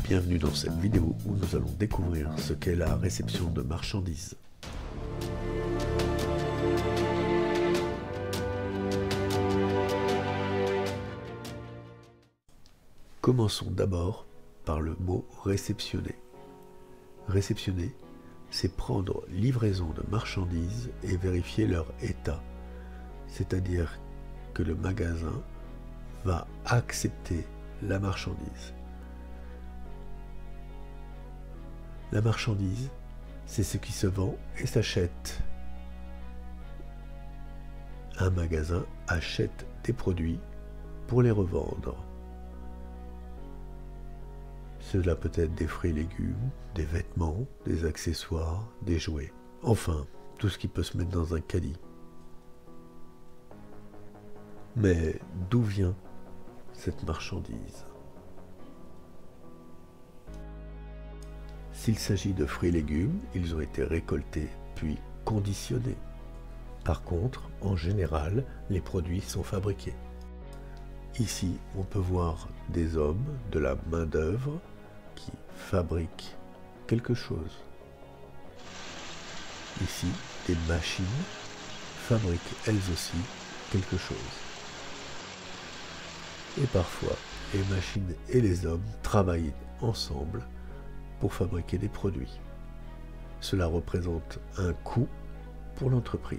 Bienvenue dans cette vidéo où nous allons découvrir ce qu'est la réception de marchandises. Commençons d'abord par le mot réceptionner. Réceptionner, c'est prendre livraison de marchandises et vérifier leur état, c'est-à-dire que le magasin va accepter la marchandise. La marchandise, c'est ce qui se vend et s'achète. Un magasin achète des produits pour les revendre. Cela peut être des fruits et légumes, des vêtements, des accessoires, des jouets. Enfin, tout ce qui peut se mettre dans un caddie. Mais d'où vient cette marchandise ? S'il s'agit de fruits et légumes, ils ont été récoltés puis conditionnés. Par contre, en général, les produits sont fabriqués. Ici, on peut voir des hommes, de la main-d'œuvre, qui fabriquent quelque chose. Ici, des machines fabriquent elles aussi quelque chose. Et parfois, les machines et les hommes travaillent ensemble pour fabriquer des produits. Cela représente un coût pour l'entreprise.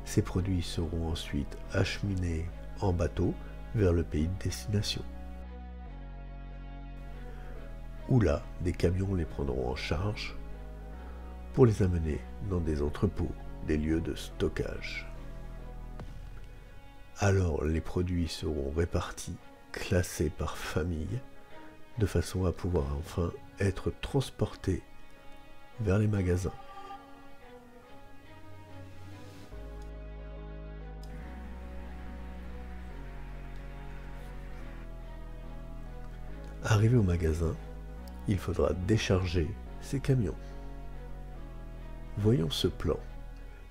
Ces produits seront ensuite acheminés en bateau vers le pays de destination. Où là, des camions les prendront en charge pour les amener dans des entrepôts, des lieux de stockage. Alors les produits seront répartis, classés par famille, de façon à pouvoir enfin être transportés vers les magasins. Arrivé au magasin, il faudra décharger ces camions. Voyons ce plan.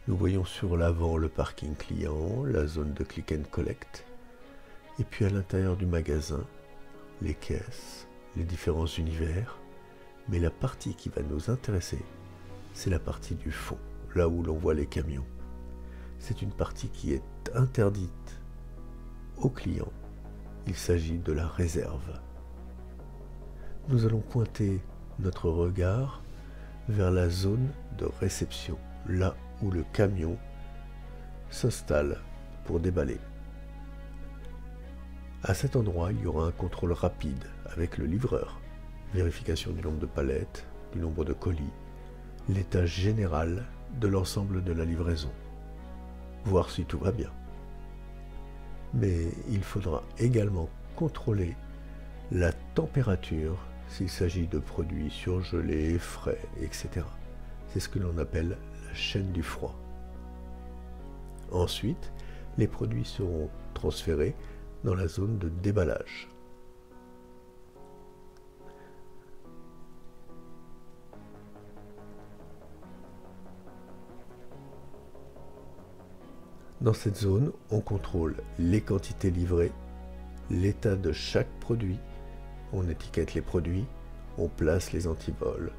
Nous voyons sur l'avant le parking client, la zone de click and collect, et puis à l'intérieur du magasin, les caisses, les différents univers, mais la partie qui va nous intéresser, c'est la partie du fond, là où l'on voit les camions. C'est une partie qui est interdite aux clients. Il s'agit de la réserve. Nous allons pointer notre regard vers la zone de réception, là où le camion s'installe pour déballer. À cet endroit, il y aura un contrôle rapide avec le livreur, vérification du nombre de palettes, du nombre de colis, l'état général de l'ensemble de la livraison, voir si tout va bien. Mais il faudra également contrôler la température s'il s'agit de produits surgelés, frais, etc. C'est ce que l'on appelle la chaîne du froid. Ensuite, les produits seront transférés dans la zone de déballage. Dans cette zone, on contrôle les quantités livrées, l'état de chaque produit, on étiquette les produits, on place les antivols,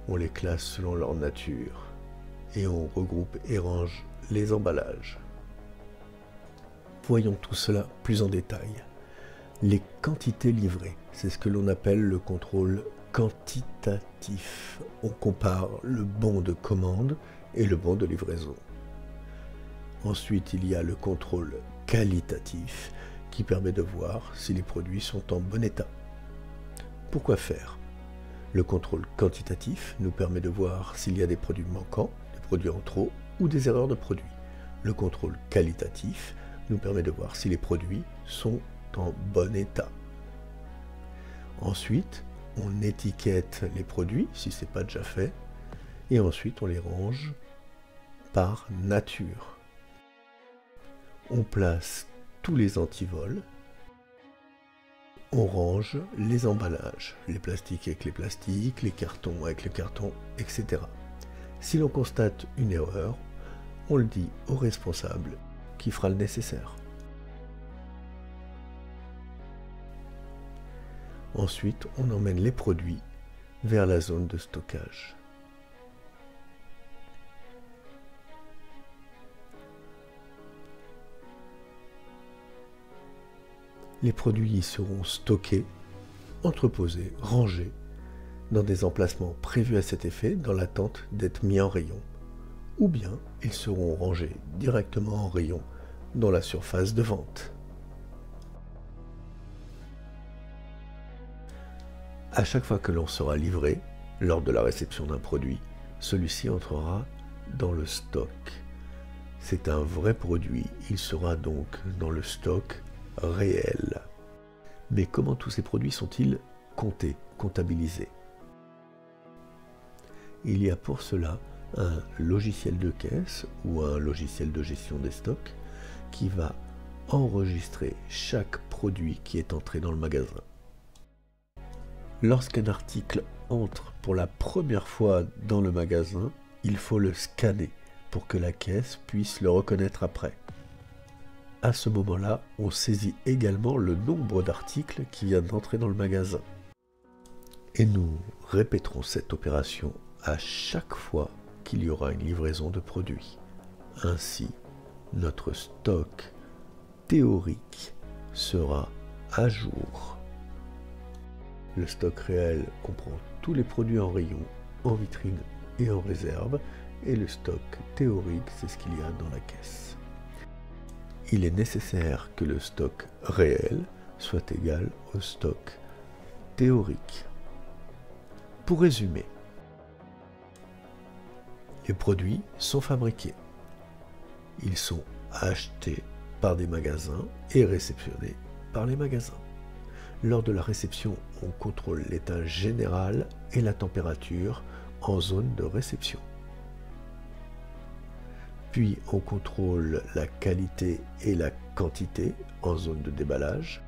on les classe selon leur nature et on regroupe et range les emballages. Voyons tout cela plus en détail. Les quantités livrées, c'est ce que l'on appelle le contrôle quantitatif. On compare le bon de commande et le bon de livraison. Ensuite, il y a le contrôle qualitatif qui permet de voir si les produits sont en bon état. Pourquoi faire ? Le contrôle quantitatif nous permet de voir s'il y a des produits manquants, des produits en trop ou des erreurs de produits. Le contrôle qualitatif nous permet de voir si les produits sont en bon état. Ensuite, on étiquette les produits si ce n'est pas déjà fait et ensuite on les range par nature. On place tous les antivols, on range les emballages, les plastiques avec les plastiques, les cartons avec les cartons, etc. Si l'on constate une erreur, on le dit au responsable qui fera le nécessaire. Ensuite, on emmène les produits vers la zone de stockage. Les produits y seront stockés, entreposés, rangés dans des emplacements prévus à cet effet dans l'attente d'être mis en rayon. Ou bien ils seront rangés directement en rayon dans la surface de vente. À chaque fois que l'on sera livré, lors de la réception d'un produit, celui-ci entrera dans le stock. C'est un vrai produit, il sera donc dans le stock réel. Mais comment tous ces produits sont-ils comptés, comptabilisés? Il y a pour cela un logiciel de caisse ou un logiciel de gestion des stocks qui va enregistrer chaque produit qui est entré dans le magasin. Lorsqu'un article entre pour la première fois dans le magasin, il faut le scanner pour que la caisse puisse le reconnaître après. À ce moment-là, on saisit également le nombre d'articles qui viennent d'entrer dans le magasin. Et nous répéterons cette opération à chaque fois qu'il y aura une livraison de produits. Ainsi, notre stock théorique sera à jour. Le stock réel comprend tous les produits en rayon, en vitrine et en réserve, et le stock théorique, c'est ce qu'il y a dans la caisse. Il est nécessaire que le stock réel soit égal au stock théorique. Pour résumer, les produits sont fabriqués. Ils sont achetés par des magasins et réceptionnés par les magasins. Lors de la réception, on contrôle l'état général et la température en zone de réception. Puis on contrôle la qualité et la quantité en zone de déballage.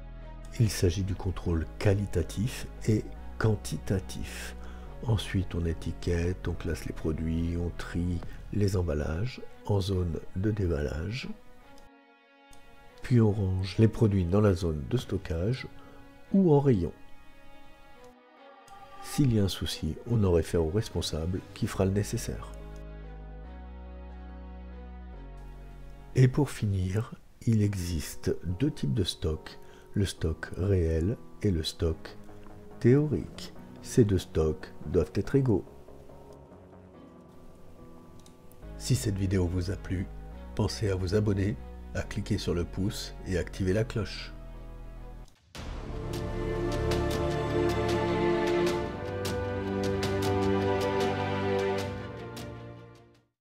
Il s'agit du contrôle qualitatif et quantitatif. Ensuite, on étiquette, on classe les produits, on trie les emballages en zone de déballage. Puis on range les produits dans la zone de stockage ou en rayon. S'il y a un souci, on en réfère au responsable qui fera le nécessaire. Et pour finir, il existe deux types de stock, le stock réel et le stock théorique. Ces deux stocks doivent être égaux. Si cette vidéo vous a plu, pensez à vous abonner, à cliquer sur le pouce et activer la cloche.